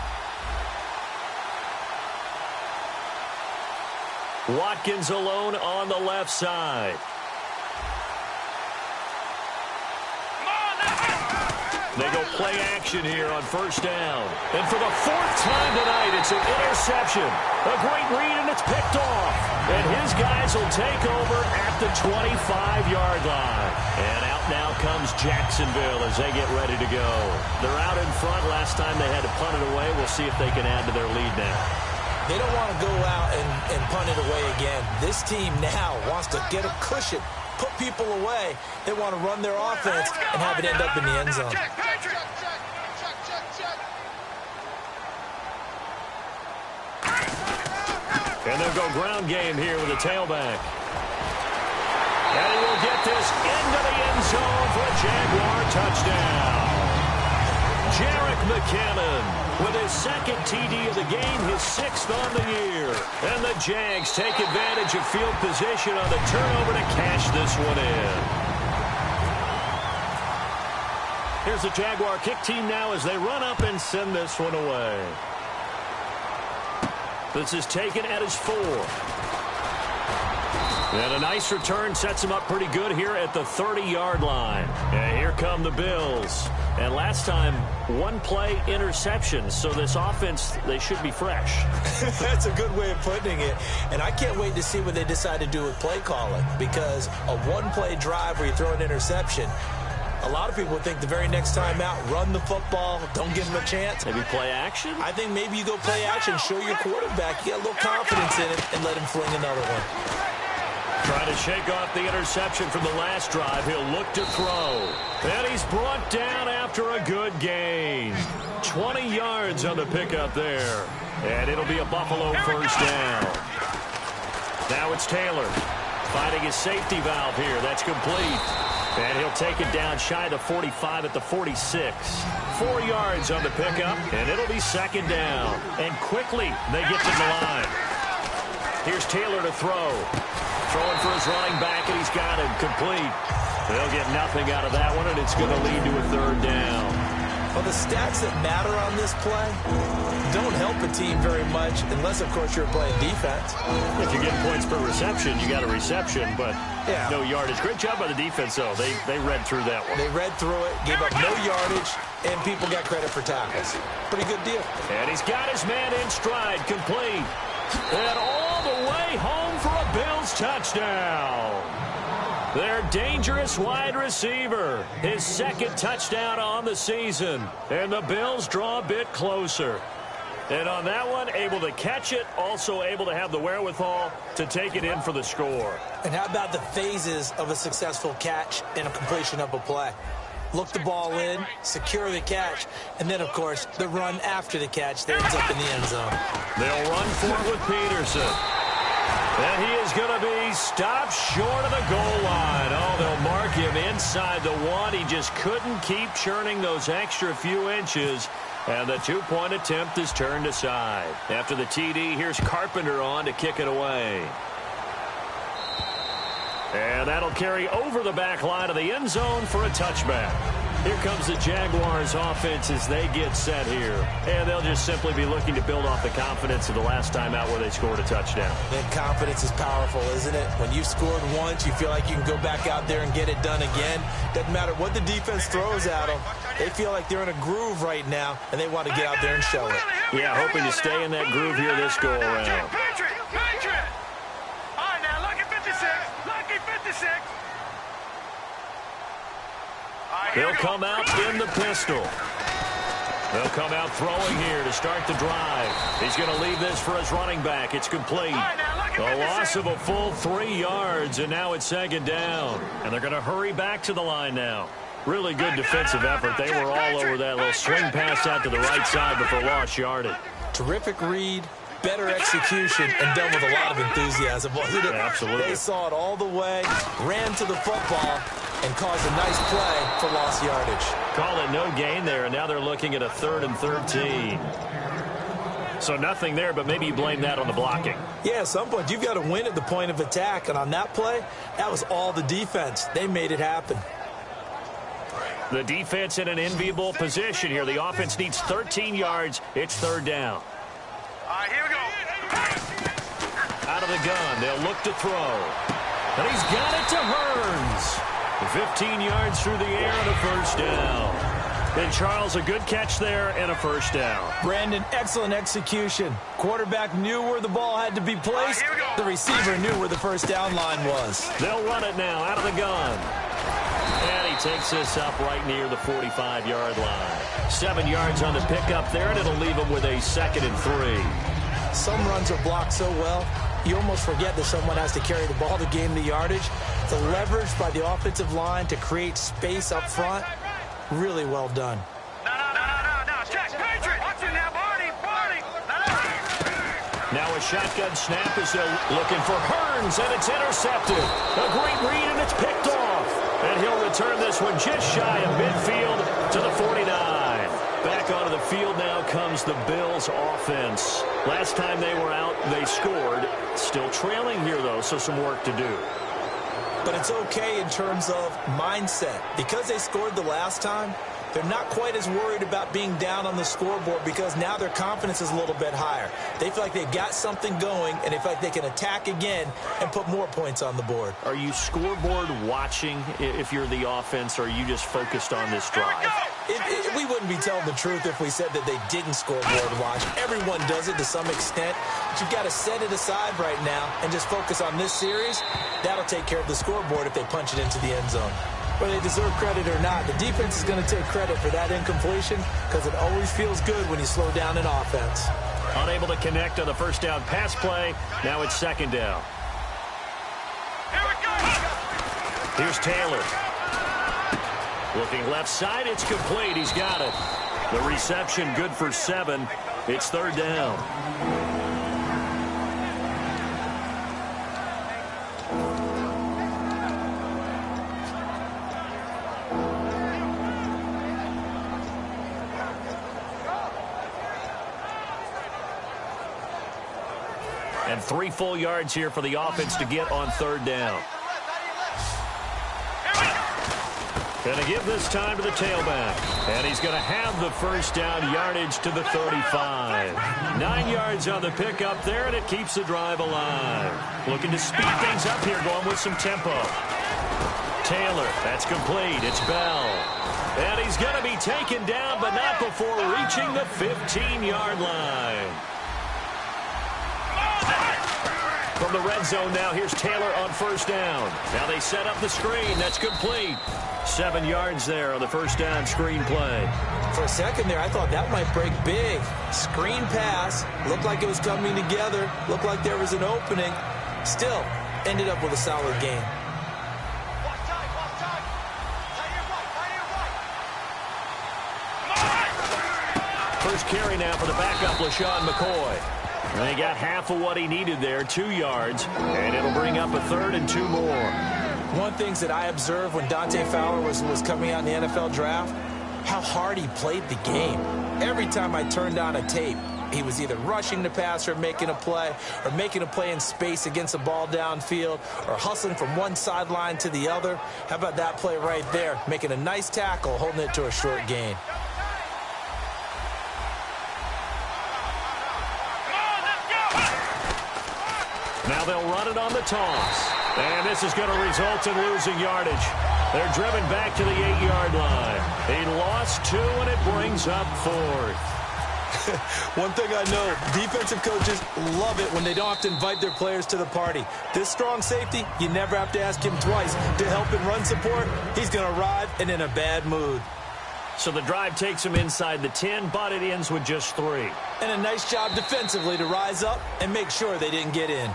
Watkins alone on the left side. They go play action here on first down. And for the fourth time tonight, it's an interception. A great read, and it's picked off. And his guys will take over at the 25-yard line. And out now comes Jacksonville as they get ready to go. They're out in front. Last time they had to punt it away. We'll see if they can add to their lead now. They don't want to go out and punt it away again. This team now wants to get a cushion, put people away. They want to run their offense and have it end up in the end zone. And they'll go ground game here with a tailback. And he will get this into the end zone for a Jaguar touchdown. Jerick McKinnon with his second TD of the game, his sixth on the year. And the Jags take advantage of field position on the turnover to cash this one in. Here's the Jaguar kick team now as they run up and send this one away. This is taken at his 4. And a nice return sets him up pretty good here at the 30-yard line. And here come the Bills. And last time, one play interception. So this offense, they should be fresh. That's a good way of putting it. And I can't wait to see what they decide to do with play calling. Because a one-play drive where you throw an interception, a lot of people think the very next time out, run the football, don't give them a chance. Maybe play action? I think maybe you go play action, show your quarterback, you get a little confidence in it, and let him fling another one. Trying to shake off the interception from the last drive. He'll look to throw. And he's brought down after a good gain. 20 yards on the pickup there. And it'll be a Buffalo first down. Now it's Taylor finding his safety valve here. That's complete. And he'll take it down shy of the 45 at the 46. 4 yards on the pickup, and it'll be second down. And quickly, they get to the line. Here's Taylor to throw. Throwing for his running back, and he's got him complete. They'll get nothing out of that one, and it's going to lead to a third down. Well, the stats that matter on this play don't help a team very much unless, of course, you're playing defense. If you're getting points per reception, you got a reception, but no yardage. Great job by the defense, though. They read through that one. They read through it, gave up no yardage, and people got credit for tackles. Pretty good deal. And he's got his man in stride, complete. And all the way home for a Bills touchdown. Their dangerous wide receiver, his second touchdown on the season. And the Bills draw a bit closer. And on that one, able to catch it, also able to have the wherewithal to take it in for the score. And how about the phases of a successful catch and a completion of a play? Look the ball in, secure the catch, and then, of course, the run after the catch that ends up in the end zone. They'll run for it with Peterson. And he is going to be stopped short of the goal line. Oh, they'll mark him inside the 1. He just couldn't keep churning those extra few inches. And the two-point attempt is turned aside. After the TD, here's Carpenter on to kick it away. And that'll carry over the back line of the end zone for a touchback. Here comes the Jaguars offense as they get set here. And they'll just simply be looking to build off the confidence of the last time out where they scored a touchdown. And confidence is powerful, isn't it? When you've scored once, you feel like you can go back out there and get it done again. Doesn't matter what the defense throws at them. They feel like they're in a groove right now, and they want to get out there and show it. Yeah, hoping to stay in that groove here this go-around. Patriot! All right, now, lucky 56. Lucky 56. They'll come out in the pistol. They'll come out throwing here to start the drive. He's going to leave this for his running back. It's complete. A loss of a full 3 yards, and now it's second down. And they're going to hurry back to the line now. Really good defensive effort. They were all over that little swing pass out to the right side before lost yardage. Terrific read, better execution, and done with a lot of enthusiasm, wasn't it? Absolutely. They saw it all the way, ran to the football, and caused a nice play for lost yardage. Call it no gain there, and now they're looking at a 3rd and 13. So nothing there, but maybe you blame that on the blocking. Yeah, at some point, you've got to win at the point of attack. And on that play, that was all the defense. They made it happen. The defense in an enviable position here. The offense needs 13 yards. It's third down. All right, here we go. Out of the gun, they'll look to throw. And he's got it to Hearns. 15 yards through the air and a first down. And Charles, a good catch there and a first down. Brandon, excellent execution. Quarterback knew where the ball had to be placed. Here we go. The receiver knew where the first down line was. They'll run it now out of the gun. And he takes this up right near the 45-yard line. 7 yards on the pickup there, and it'll leave him with a 2nd and 3. Some runs are blocked so well, you almost forget that someone has to carry the ball to gain the yardage. The leverage by the offensive line to create space up front, really well done. No. Check. Patriot. Watch it now, Barney. Now a shotgun snap is looking for Hearns, and it's intercepted. A great read, and it's picked off. And he'll return this one just shy of midfield to the 49. Back onto the field now comes the Bills offense. Last time they were out, they scored. Still trailing here, though, so some work to do. But it's okay in terms of mindset. Because they scored the last time, they're not quite as worried about being down on the scoreboard because now their confidence is a little bit higher. They feel like they've got something going, and they feel like they can attack again and put more points on the board. Are you scoreboard watching if you're the offense, or are you just focused on this drive? We wouldn't be telling the truth if we said that they didn't scoreboard watch. Everyone does it to some extent. But you've got to set it aside right now and just focus on this series. That'll take care of the scoreboard if they punch it into the end zone. Whether they deserve credit or not, the defense is going to take credit for that incompletion because it always feels good when you slow down an offense. Unable to connect on the first down pass play. Now it's 2nd down. Here we go. Here's Taylor. Looking left side, it's complete. He's got it. The reception good for 7. It's 3rd down. And 3 full yards here for the offense to get on 3rd down. Going to give this time to the tailback. And he's going to have the first down yardage to the 35. 9 yards on the pickup there, and it keeps the drive alive. Looking to speed things up here, going with some tempo. Taylor, that's complete. It's Bell. And he's going to be taken down, but not before reaching the 15-yard line. From the red zone now, here's Taylor on first down. Now they set up the screen. That's complete. 7 yards there on the first down screen play. For a second there, I thought that might break big. Screen pass. Looked like it was coming together. Looked like there was an opening. Still, ended up with a solid game. First carry now for the backup, LaShawn McCoy. And he got half of what he needed there, 2 yards, and it'll bring up a 3rd and 2 more. One thing that I observed when Dante Fowler was coming out in the NFL draft, how hard he played the game. Every time I turned on a tape, he was either rushing the passer, or making a play in space against a ball downfield, or hustling from one sideline to the other. How about that play right there? Making a nice tackle, holding it to a short gain. Now they'll run it on the toss. And this is going to result in losing yardage. They're driven back to the 8-yard line. He lost 2, and it brings up 4th. One thing I know, defensive coaches love it when they don't have to invite their players to the party. This strong safety, you never have to ask him twice to help in run support. He's going to arrive and in a bad mood. So the drive takes him inside the 10, but it ends with just 3. And a nice job defensively to rise up and make sure they didn't get in.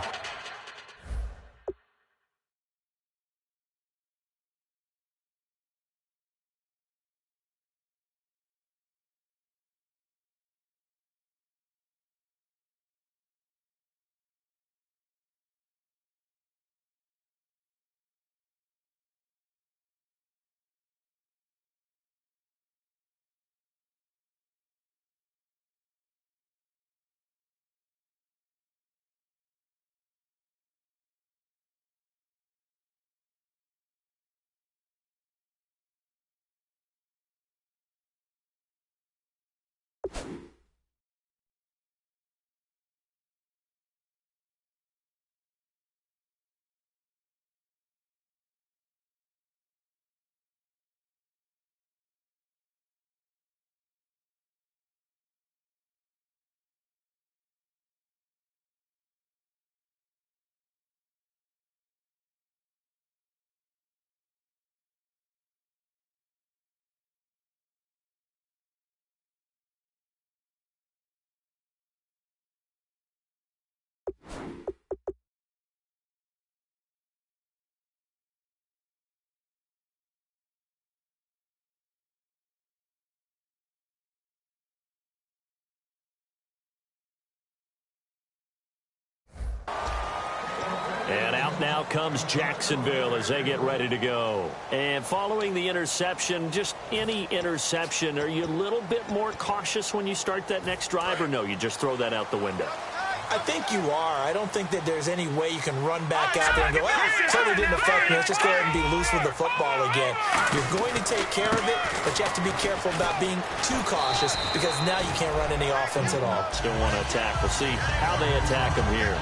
And out now comes Jacksonville as they get ready to go. And following the interception, just any interception, are you a little bit more cautious when you start that next drive, or no, you just throw that out the window? I think you are. I don't think that there's any way you can run back out there and go, certainly didn't affect me. Let's just go ahead and be loose with the football again. You're going to take care of it, but you have to be careful about being too cautious because now you can't run any offense at all. Still want to attack. We'll see how they attack them here.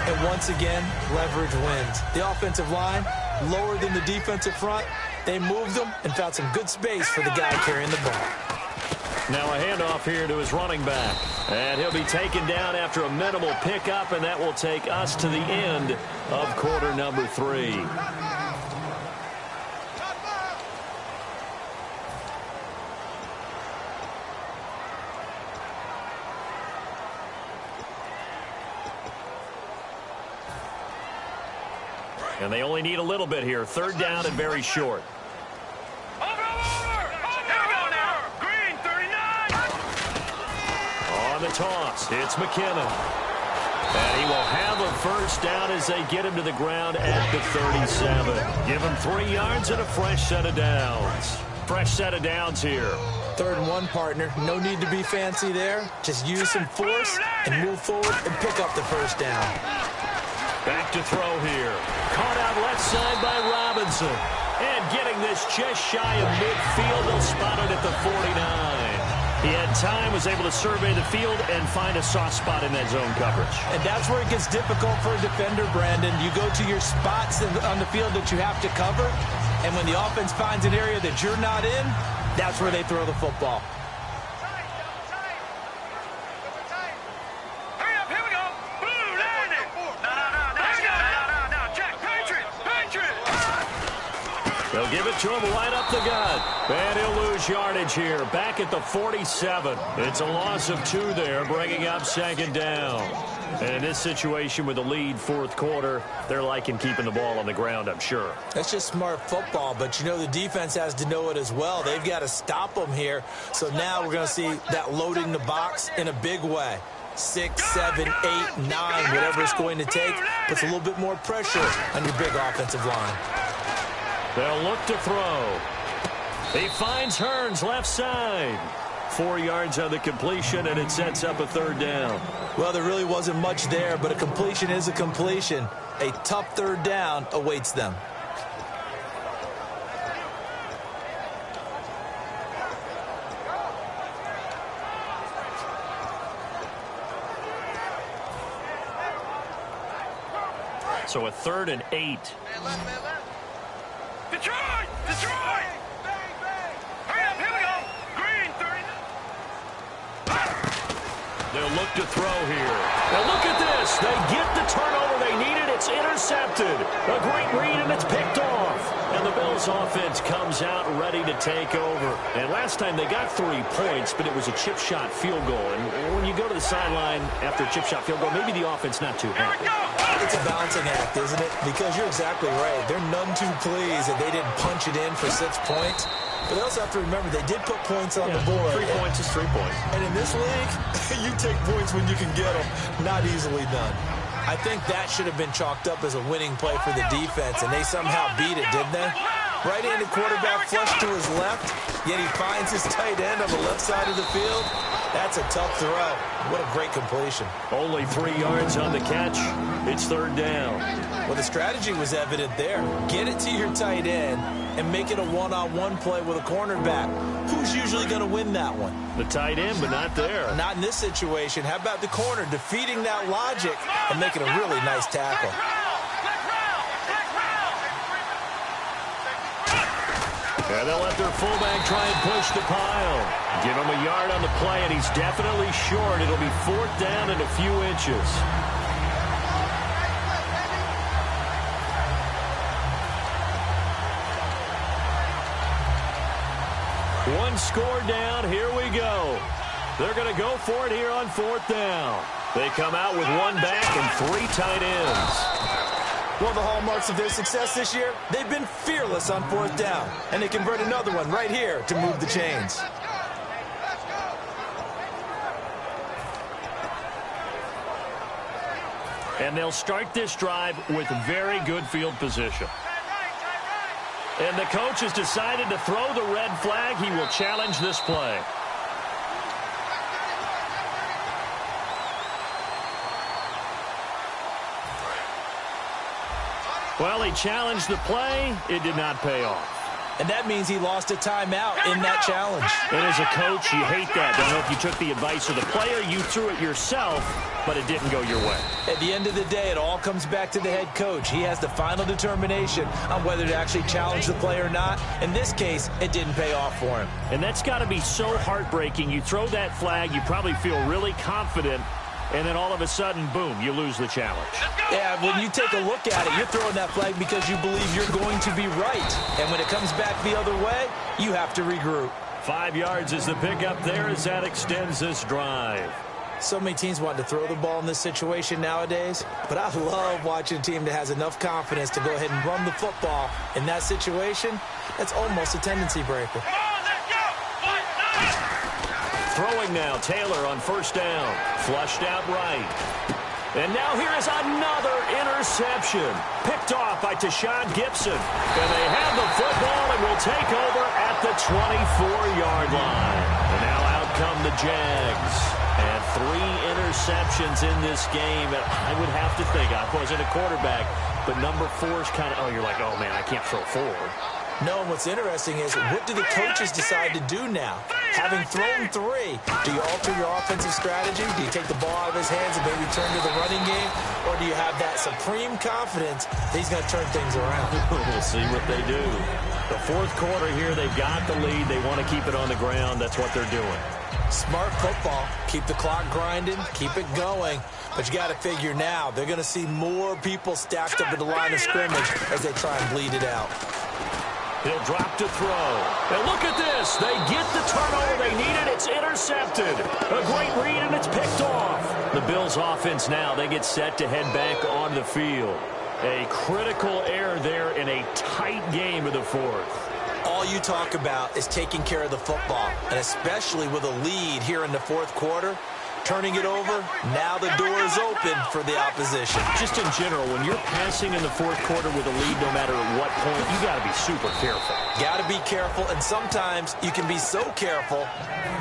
And once again, leverage wins. The offensive line, lower than the defensive front. They moved them and found some good space for the guy carrying the ball. Now a handoff here to his running back. And he'll be taken down after a minimal pickup, and that will take us to the end of quarter number 3. And they only need a little bit here. 3rd down and very short. On the toss, it's McKinnon. And he will have a 1st down as they get him to the ground at the 37. Give him 3 yards and a fresh set of downs. Fresh set of downs here. 3rd and 1, partner. No need to be fancy there. Just use some force and move forward and pick up the 1st down. Back to throw here. Caught out left side by Robinson. And getting this just shy of midfield, they'll spot it at the 49. He had time, was able to survey the field and find a soft spot in that zone coverage. And that's where it gets difficult for a defender, Brandon. You go to your spots on the field that you have to cover, and when the offense finds an area that you're not in, that's where they throw the football. They'll give it to him right up the gut. And he'll lose yardage here. Back at the 47. It's a loss of 2 there, bringing up 2nd down. And in this situation with the lead 4th quarter, they're liking keeping the ball on the ground, I'm sure. That's just smart football, but you know the defense has to know it as well. They've got to stop them here. So now we're going to see that loading the box in a big way. 6, 7, 8, 9, whatever it's going to take, puts a little bit more pressure on your big offensive line. They'll look to throw. He finds Hearns left side. 4 yards on the completion, and it sets up a 3rd down. Well, there really wasn't much there, but a completion is a completion. A tough 3rd down awaits them. So a 3rd and 8. Detroit! Detroit! Hurry up, here we go! Green, 30. They'll look to throw here. Now look at this. They get the turnover they needed. It's intercepted. A great read, and it's picked off. And the Bills offense comes out ready to take over. And last time they got 3 points, but it was a chip shot field goal. And when you go to the sideline after a chip shot field goal, maybe the offense not too happy. It's a balancing act, isn't it? Because you're exactly right. They're none too pleased that they didn't punch it in for 6 points. But they also have to remember they did put points on the board. 3 points is 3 points. And in this league, you take points when you can get them. Not easily done. I think that should have been chalked up as a winning play for the defense, and they somehow beat it, didn't they? Right-handed quarterback flushed to his left, yet he finds his tight end on the left side of the field. That's a tough throw. What a great completion. Only 3 yards on the catch. It's third down. Well, the strategy was evident there. Get it to your tight end and make it a one-on-one play with a cornerback. Who's usually going to win that one? The tight end, but not there. Not in this situation. How about the corner defeating that logic and making a really nice tackle? And they'll let their fullback try and push the pile. Give him a yard on the play, and he's definitely short. It'll be fourth down and a few inches. One score down. Here we go. They're going to go for it here on fourth down. They come out with one back and 3 tight ends. One of the hallmarks of their success this year, they've been fearless on fourth down. And they convert another one right here to move the chains. And they'll start this drive with very good field position. And the coach has decided to throw the red flag. He will challenge this play. Well, he challenged the play. It did not pay off. And that means he lost a timeout in that challenge. And as a coach, you hate that. Don't know if you took the advice of the player, you threw it yourself, but it didn't go your way. At the end of the day, it all comes back to the head coach. He has the final determination on whether to actually challenge the play or not. In this case, it didn't pay off for him. And that's got to be so heartbreaking. You throw that flag, you probably feel really confident, and then all of a sudden, boom, you lose the challenge. Yeah, when you take a look at it, you're throwing that flag because you believe you're going to be right. And when it comes back the other way, you have to regroup. 5 yards is the pickup there as that extends this drive. So many teams want to throw the ball in this situation nowadays, but I love watching a team that has enough confidence to go ahead and run the football. In that situation, that's almost a tendency breaker. Throwing now, Taylor on first down. Flushed out right. And now here is another interception. Picked off by Tashawn Gibson. And they have the football and will take over at the 24-yard line. And now out come the Jags. And 3 interceptions in this game. And I would have to think, I wasn't a quarterback, but number 4 is kind of, oh, you're like, oh, man, I can't throw 4. No, and what's interesting is, what do the coaches decide to do now? Having thrown 3, do you alter your offensive strategy? Do you take the ball out of his hands and maybe turn to the running game? Or do you have that supreme confidence that he's going to turn things around? We'll see what they do. The fourth quarter here, they've got the lead. They want to keep it on the ground. That's what they're doing. Smart football. Keep the clock grinding. Keep it going. But you got to figure now, they're going to see more people stacked up at the line of scrimmage as they try and bleed it out. He'll drop to throw. And look at this. They get the turnover they needed. It's intercepted. A great read, and it's picked off. The Bills' offense now, they get set to head back on the field. A critical error there in a tight game of the fourth. All you talk about is taking care of the football, and especially with a lead here in the fourth quarter. Turning it over, now the door is open for the opposition. Just in general, when you're passing in the fourth quarter with a lead, no matter at what point, you got to be super careful. Got to be careful, and sometimes you can be so careful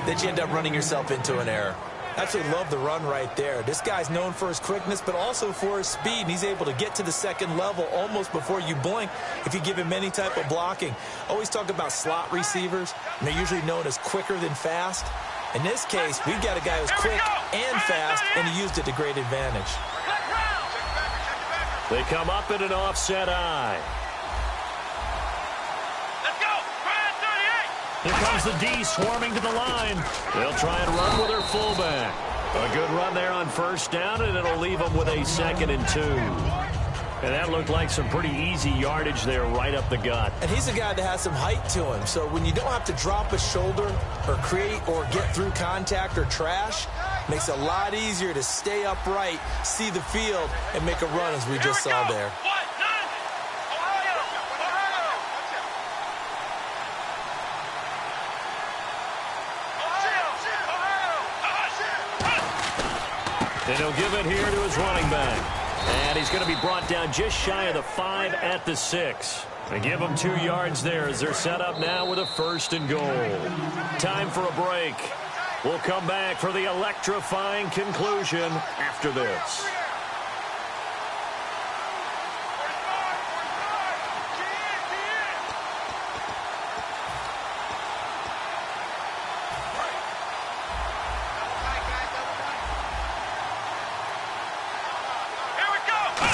that you end up running yourself into an error. Absolutely love the run right there. This guy's known for his quickness, but also for his speed, and he's able to get to the second level almost before you blink if you give him any type of blocking. Always talk about slot receivers, and they're usually known as quicker than fast. In this case, we've got a guy who's quick and fast, and he used it to great advantage. They come up in an offset eye. Let's go! Here comes the D swarming to the line. They'll try and run with their fullback. A good run there on first down, and it'll leave them with a 2nd and 2. And that looked like some pretty easy yardage there right up the gut. And he's a guy that has some height to him. So when you don't have to drop a shoulder or create or get through contact or trash, makes it a lot easier to stay upright, see the field, and make a run as we just saw there. And he'll give it here to his running back. And he's going to be brought down just shy of the 5 at the 6. They give him 2 yards there as they're set up now with a 1st and goal. Time for a break. We'll come back for the electrifying conclusion after this.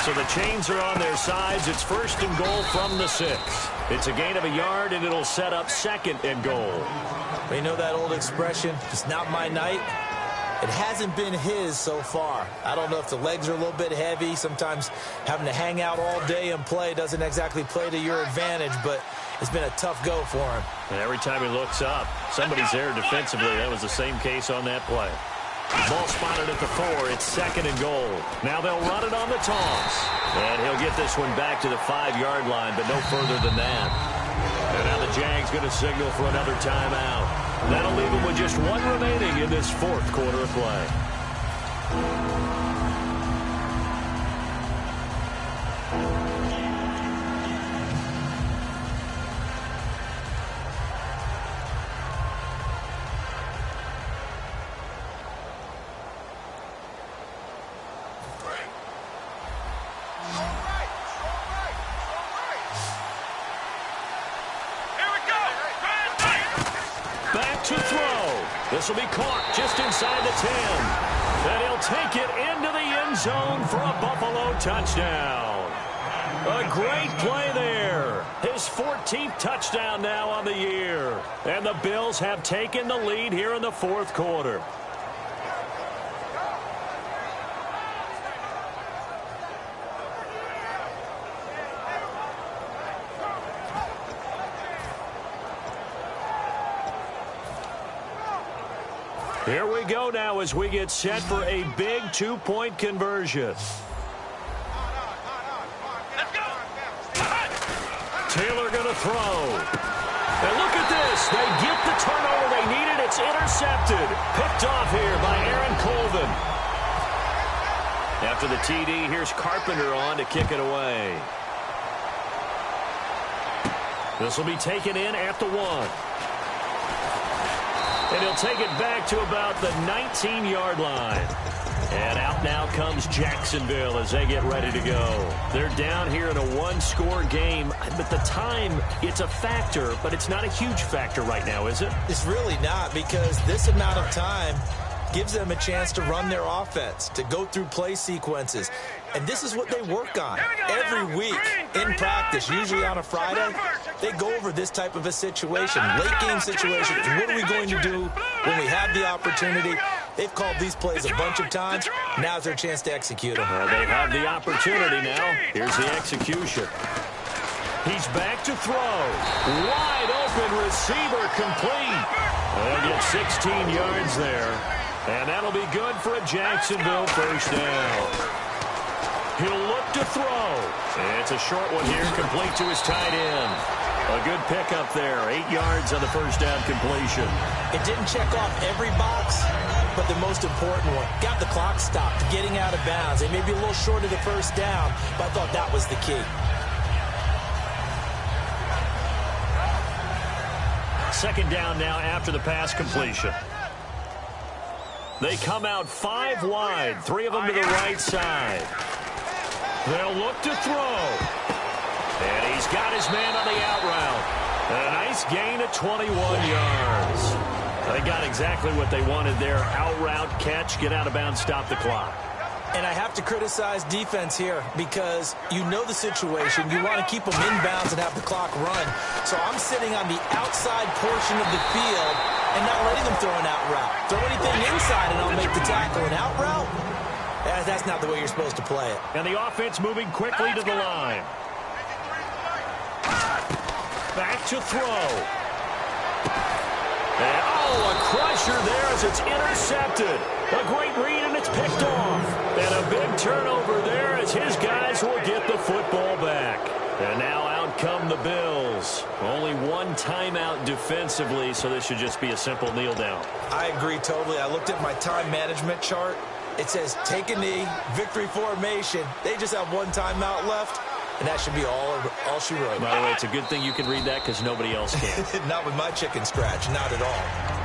So the chains are on their sides. It's 1st and goal from the 6. It's a gain of a yard, and it'll set up 2nd and goal. You know that old expression, it's not my night? It hasn't been his so far. I don't know if the legs are a little bit heavy. Sometimes having to hang out all day and play doesn't exactly play to your advantage, but it's been a tough go for him. And every time he looks up, somebody's there defensively. That was the same case on that play. Ball spotted at the 4. It's 2nd and goal. Now they'll run it on the toss. And he'll get this one back to the 5-yard line, but no further than that. And now the Jags going to signal for another timeout. That'll leave them with just 1 remaining in this 4th quarter of play. To throw. This will be caught just inside the 10. And he'll take it into the end zone for a Buffalo touchdown. A great play there. His 14th touchdown now on the year. And the Bills have taken the lead here in the 4th quarter. Here we go now as we get set for a big 2-point conversion. Taylor going to throw. And look at this. They get the turnover they needed. It's intercepted. Picked off here by Aaron Colvin. After the TD, here's Carpenter on to kick it away. This will be taken in at the 1. And he'll take it back to about the 19-yard line. And out now comes Jacksonville as they get ready to go. They're down here in a 1-score game. But the time, it's a factor, but it's not a huge factor right now, is it? It's really not, because this amount of time gives them a chance to run their offense, to go through play sequences. And this is what they work on every week in practice, usually on a Friday. They go over this type of a situation, late-game situation. What are we going to do when we have the opportunity? They've called these plays a bunch of times. Now's their chance to execute them. Well, they have the opportunity now. Here's the execution. He's back to throw. Wide open receiver complete. They'll get 16 yards there. And that'll be good for a Jacksonville 1st down. He'll look to throw. It's a short one here, complete to his tight end. A good pickup there, 8 yards on the 1st down completion. It didn't check off every box, but the most important one. Got the clock stopped, getting out of bounds. They may be a little short of the 1st down, but I thought that was the key. 2nd down now after the pass completion. They come out 5 wide, 3 of them to the right side. They'll look to throw. And he's got his man on the out route. A nice gain of 21 yards. They got exactly what they wanted there. Out route, catch, get out of bounds, stop the clock. And I have to criticize defense here because you know the situation. You want to keep them inbounds and have the clock run. So I'm sitting on the outside portion of the field and not letting them throw an out route. Throw anything inside and I'll make the tackle. An out route? That's not the way you're supposed to play it. And the offense moving quickly to the line. Back to throw. And, a crusher there as it's intercepted. A great read, and it's picked off. And a big turnover there as his guys will get the football back. And now out come the Bills. Only 1 timeout defensively, so this should just be a simple kneel down. I agree totally. I looked at my time management chart. It says take a knee, victory formation. They just have 1 timeout left, and that should be all she wrote. By the way, it's a good thing you can read that because nobody else can. Not with my chicken scratch, not at all.